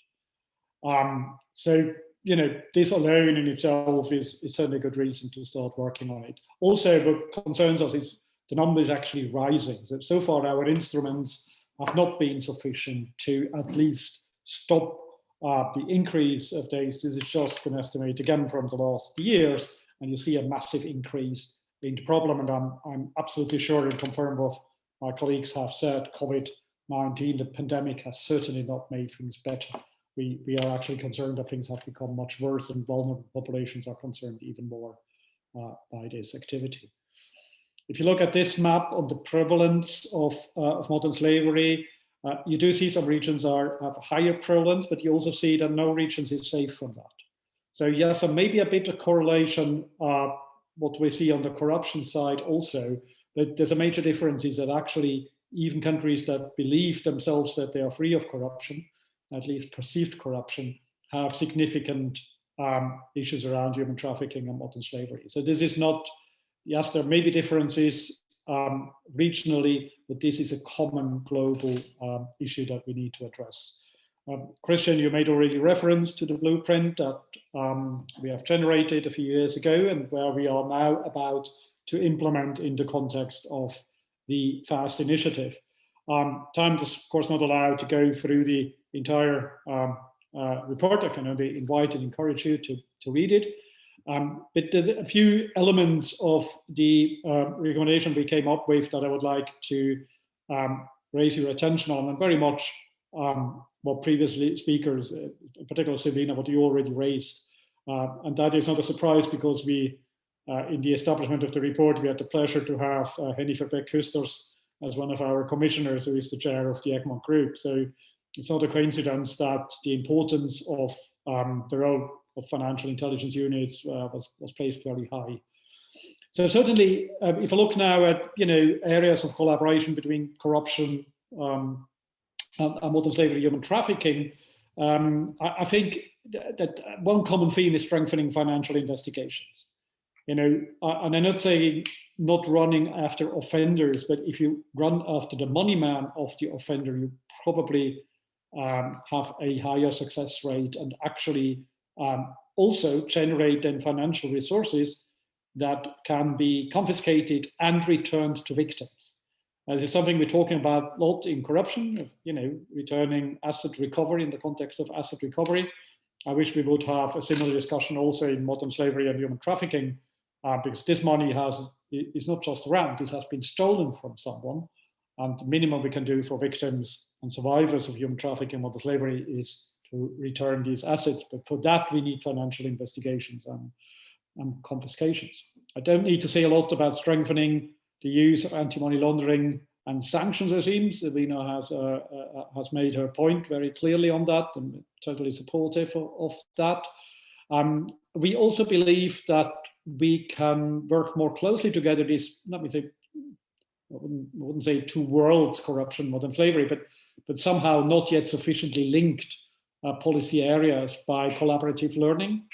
So, you know, this alone in itself is certainly a good reason to start working on it. Also, what concerns us is the number is actually rising. So far, our instruments have not been sufficient to at least stop the increase of these. This is just an estimate, again, from the last years, and you see a massive increase in the problem. And I'm absolutely sure and confirm what my colleagues have said, COVID-19, the pandemic has certainly not made things better. We are actually concerned that things have become much worse, and vulnerable populations are concerned even more by this activity. If you look at this map on the prevalence of modern slavery, you do see some regions have higher prevalence, but you also see that no regions is safe from that. So yes, there may be a bit of correlation, what we see on the corruption side also, but there's a major difference is that actually even countries that believe themselves that they are free of corruption, at least perceived corruption, have significant issues around human trafficking and modern slavery. So this is not, yes, there may be differences regionally, but this is a common global issue that we need to address. Christian, you made already reference to the blueprint that we have generated a few years ago and where we are now about to implement in the context of the FAST initiative. Time is, of course, not allowed to go through the entire report. I can only invite and encourage you to read it. But there's a few elements of the recommendation we came up with that I would like to raise your attention on, and very much what previous speakers, in particular Silvina, what you already raised. And that is not a surprise because we, in the establishment of the report, we had the pleasure to have Henny Verbeek-Kusters as one of our commissioners, who is the chair of the Egmont Group. So it's not a coincidence that the importance of the role of financial intelligence units was placed very high. So certainly, if I look now at areas of collaboration between corruption and modern slavery, human trafficking, I think that one common theme is strengthening financial investigations. And I'm not saying not running after offenders, but if you run after the money man of the offender, you probably have a higher success rate and actually also generate then financial resources that can be confiscated and returned to victims. This is something we're talking about a lot in corruption, returning asset recovery in the context of asset recovery. I wish we would have a similar discussion also in modern slavery and human trafficking, because this money is not just around, this has been stolen from someone. And the minimum we can do for victims and survivors of human trafficking and modern slavery is to return these assets. But for that, we need financial investigations and confiscations. I don't need to say a lot about strengthening the use of anti-money laundering and sanctions regimes. Silvina has made her point very clearly on that, and totally supportive of that. We also believe that we can work more closely together. Let me say, I wouldn't say two worlds, corruption, modern slavery, but somehow not yet sufficiently linked policy areas by collaborative learning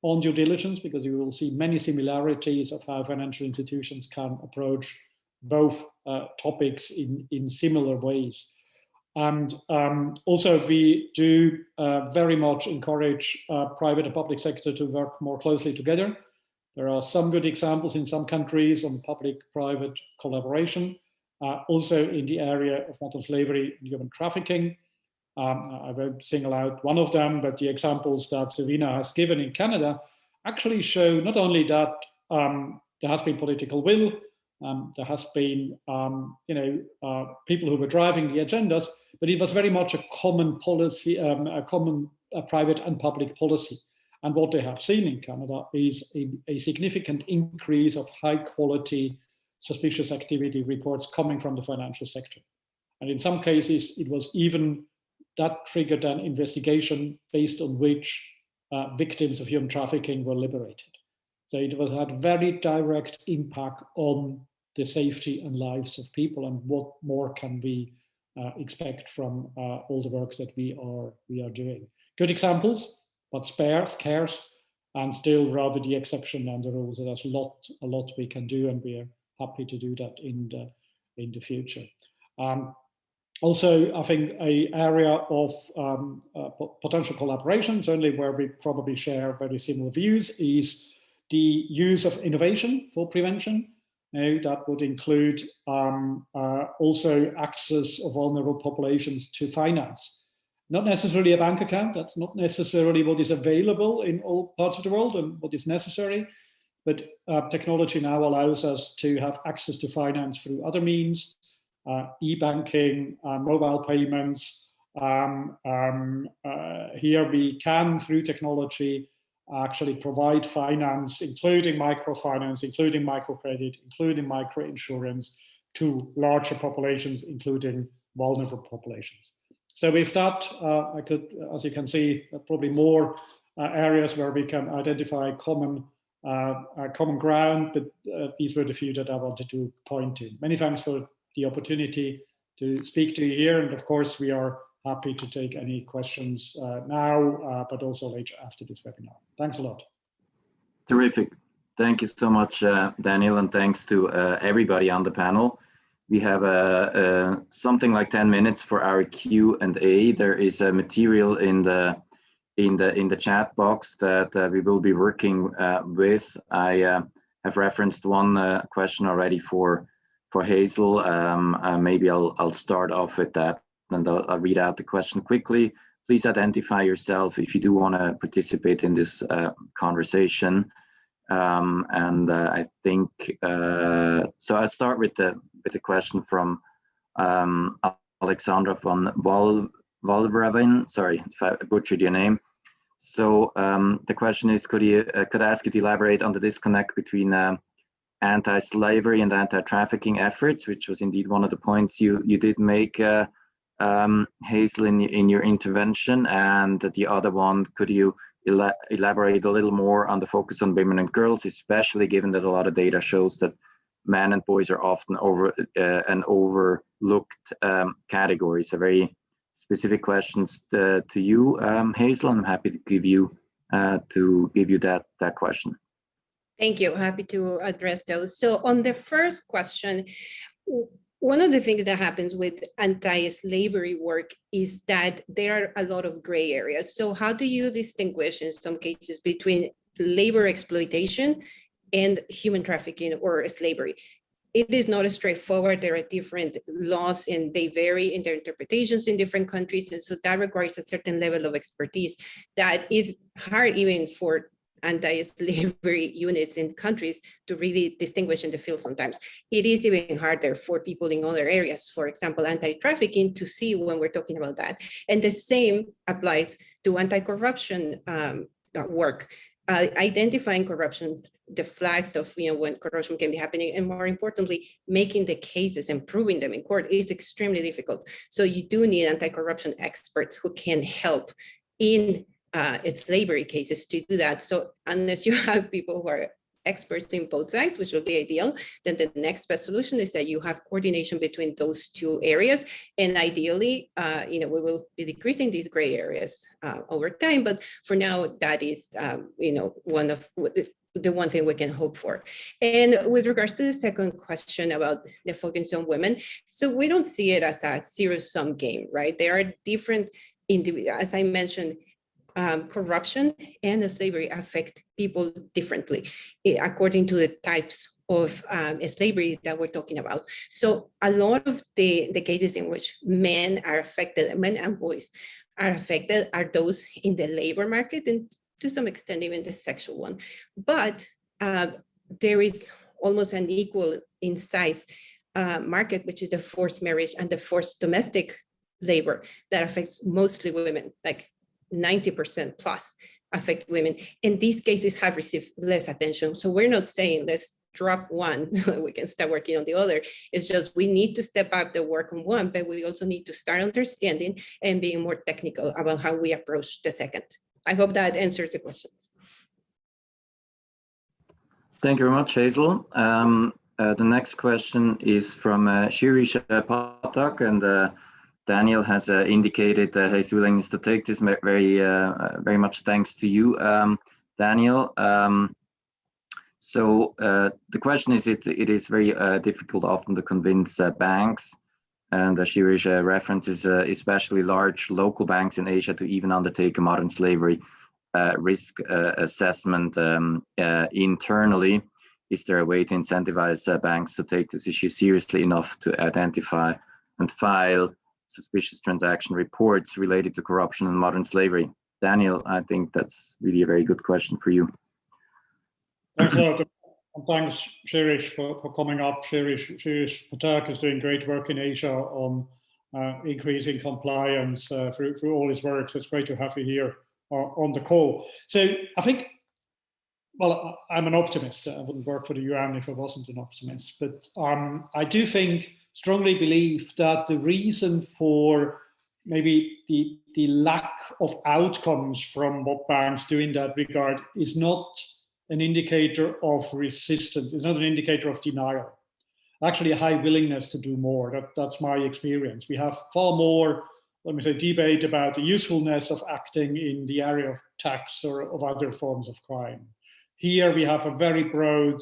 on due diligence, because you will see many similarities of how financial institutions can approach both topics in similar ways. And also we do very much encourage private and public sector to work more closely together. There are some good examples in some countries on public-private collaboration, also in the area of modern slavery and human trafficking. I won't single out one of them, but the examples that Silvina has given in Canada actually show not only that there has been political will There has been, people who were driving the agendas, but it was very much a common policy, a common private and public policy. And what they have seen in Canada is a significant increase of high quality suspicious activity reports coming from the financial sector. And in some cases, it was even that triggered an investigation based on which victims of human trafficking were liberated. So it had very direct impact on the safety and lives of people, and what more can we expect from all the work that we are doing. Good examples, but scarce, and still rather the exception than the rule. So there's a lot we can do, and we are happy to do that in the future. Also, I think an area of potential collaboration, certainly where we probably share very similar views, is the use of innovation for prevention. That would include also access of vulnerable populations to finance. Not necessarily a bank account, that's not necessarily what is available in all parts of the world and what is necessary, but technology now allows us to have access to finance through other means, e-banking, mobile payments. Here we can, through technology, actually provide finance, including microfinance, including microcredit, including microinsurance to larger populations, including vulnerable populations. So with that, I could, as you can see, probably more areas where we can identify common ground, but these were the few that I wanted to point to. Many thanks for the opportunity to speak to you here, and of course we are happy to take any questions now, but also later after this webinar. Thanks a lot. Terrific. Thank you so much, Daniel, and thanks to everybody on the panel. We have something like 10 minutes for our Q&A. There is a material in the chat box that we will be working with. I have referenced one question already for Hazel. Maybe I'll start off with that, and I'll read out the question quickly. Please identify yourself if you do want to participate in this conversation. I think so. I'll start with the question from Alexandra von Wolveravin. Sorry if I butchered your name. So the question is, could I ask you to elaborate on the disconnect between anti-slavery and anti-trafficking efforts, which was indeed one of the points you did make, Hazel, in your intervention, and the other one, could you elaborate a little more on the focus on women and girls, especially given that a lot of data shows that men and boys are often an overlooked category. So very specific questions to you, Hazel. I'm happy to give you that question. Thank you. Happy to address those. So on the first question, one of the things that happens with anti-slavery work is that there are a lot of gray areas. So how do you distinguish in some cases between labor exploitation and human trafficking or slavery? It is not as straightforward. There are different laws and they vary in their interpretations in different countries. And so that requires a certain level of expertise that is hard even for anti-slavery units in countries to really distinguish in the field sometimes. It is even harder for people in other areas, for example, anti-trafficking, to see when we're talking about that. And the same applies to anti-corruption work, identifying corruption, the flags of when corruption can be happening, and more importantly, making the cases and proving them in court is extremely difficult. So you do need anti-corruption experts who can help in slavery cases to do that. So unless you have people who are experts in both sides, which will be ideal, then the next best solution is that you have coordination between those two areas. And ideally, we will be decreasing these gray areas over time. But for now, that is, the one thing we can hope for. And with regards to the second question about the focus on women, so we don't see it as a zero-sum game, right? There are different, as I mentioned, corruption and slavery affect people differently according to the types of slavery that we're talking about. So a lot of the cases in which men are affected, men and boys are affected, are those in the labor market and to some extent even the sexual one. But there is almost an equal in size market, which is the forced marriage and the forced domestic labor that affects mostly women, like 90% plus affect women. And these cases have received less attention. So we're not saying let's drop one so we can start working on the other. It's just we need to step up the work on one, but we also need to start understanding and being more technical about how we approach the second. I hope that answers the questions. Thank you very much, Hazel. The next question is from Shirish Patak, and Daniel has indicated his willingness to take this. Very much thanks to you, Daniel. So the question is, it is very difficult often to convince banks, and Shirish references especially large local banks in Asia to even undertake a modern slavery risk assessment internally. Is there a way to incentivize banks to take this issue seriously enough to identify and file suspicious transaction reports related to corruption and modern slavery? Daniel, I think that's really a very good question for you. Thanks a lot, and thanks, Shirish, for coming up. Shirish Patak is doing great work in Asia on increasing compliance through all his work. So it's great to have you here on the call. So I think, well, I'm an optimist. I wouldn't work for the UN if I wasn't an optimist. But I do strongly believe that the reason for maybe the lack of outcomes from what banks do in that regard is not an indicator of resistance. It's not an indicator of denial. Actually, a high willingness to do more. That's my experience. We have far more, let me say, debate about the usefulness of acting in the area of tax or of other forms of crime. Here we have a very broad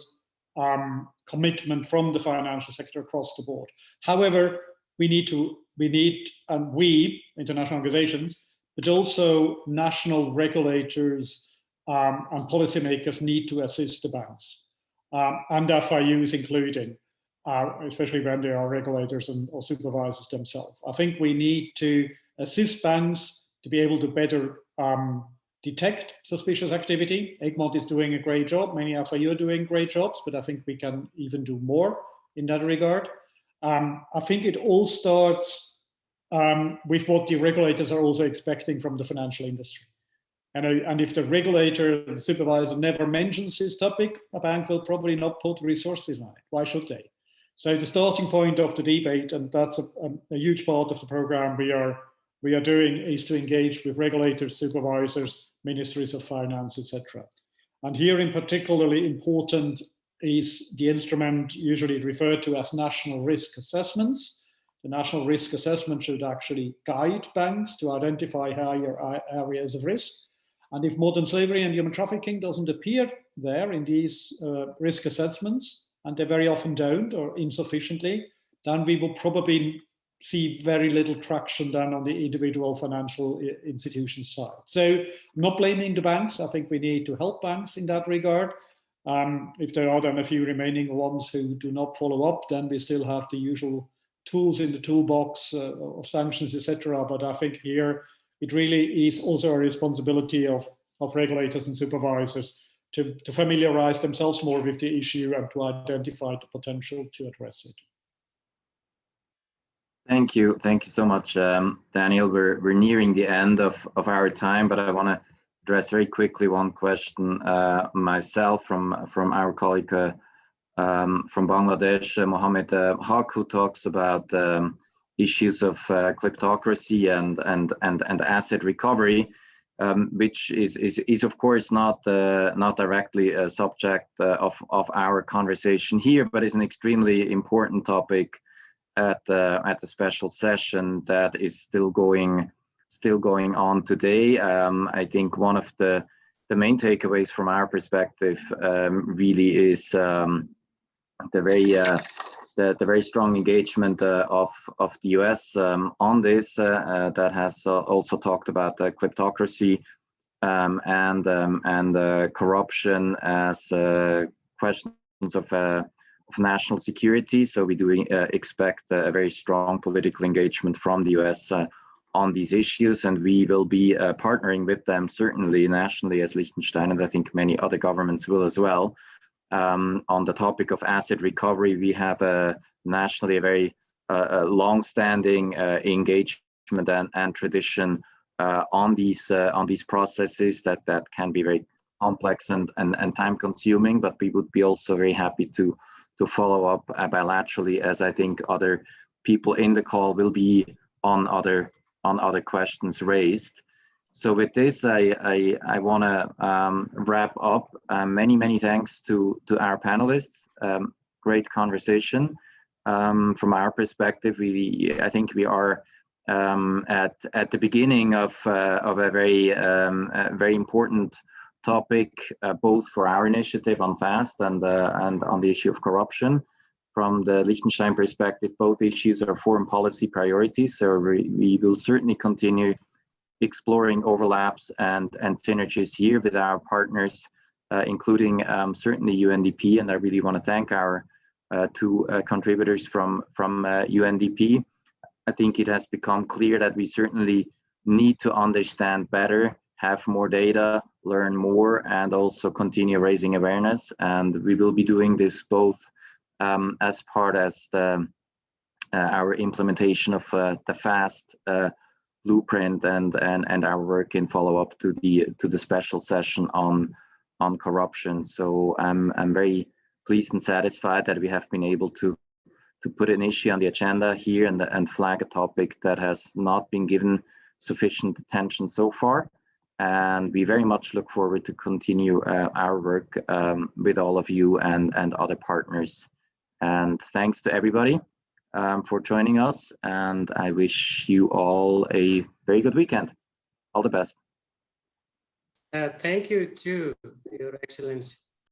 commitment from the financial sector across the board. However, we need, international organizations, but also national regulators and policymakers need to assist the banks, and FIUs including, especially when they are regulators or supervisors themselves. I think we need to assist banks to be able to better detect suspicious activity. Egmont is doing a great job. Many FIU are doing great jobs, but I think we can even do more in that regard. I think it all starts with what the regulators are also expecting from the financial industry. And if the regulator and supervisor never mentions this topic, a bank will probably not put resources on it. Why should they? So the starting point of the debate, and that's a huge part of the program we are doing, is to engage with regulators, supervisors, ministries of finance, etc. And here in particularly important is the instrument usually referred to as national risk assessments. The national risk assessment should actually guide banks to identify higher areas of risk. And if modern slavery and human trafficking doesn't appear there in these risk assessments, and they very often don't or insufficiently, then we will probably see very little traction then on the individual financial institution side. So I'm not blaming the banks. I think we need to help banks in that regard. If there are then a few remaining ones who do not follow up, then we still have the usual tools in the toolbox of sanctions, etc. But I think here it really is also a responsibility of regulators and supervisors to familiarize themselves more with the issue and to identify the potential to address it. Thank you so much, Daniel. We're nearing the end of our time, but I want to address very quickly one question myself from our colleague from Bangladesh, Mohammed Haq, who talks about issues of kleptocracy and asset recovery, which is of course not directly a subject of our conversation here, but is an extremely important topic at the special session that is still going on today. I think one of the main takeaways from our perspective really is the very strong engagement of the US on this, that has also talked about kleptocracy and corruption as questions of national security. So we do expect a very strong political engagement from the US on these issues, and we will be partnering with them certainly nationally as Liechtenstein, and I think many other governments will as well, On the topic of asset recovery, we have nationally a very long-standing engagement and tradition on these processes that can be very complex and time-consuming. But we would be also very happy to follow up bilaterally, as I think other people in the call will be on other questions raised. So with this, I want to wrap up. Many thanks to our panelists. Great conversation. From our perspective, I think we are at the beginning of a very important topic, both for our initiative on FAST and on the issue of corruption. From the Liechtenstein perspective, both issues are foreign policy priorities, so we will certainly continue exploring overlaps and synergies here with our partners, including certainly UNDP, and I really want to thank our two contributors from UNDP. I think it has become clear that we certainly need to understand better, have more data, learn more, and also continue raising awareness. And we will be doing this both as part as our implementation of the FAST blueprint and our work in follow-up to the special session on corruption. So I'm very pleased and satisfied that we have been able to put an issue on the agenda here and flag a topic that has not been given sufficient attention so far. And we very much look forward to continue our work with all of you and other partners. And thanks to everybody for joining us. And I wish you all a very good weekend. All the best. Thank you too, Your Excellency.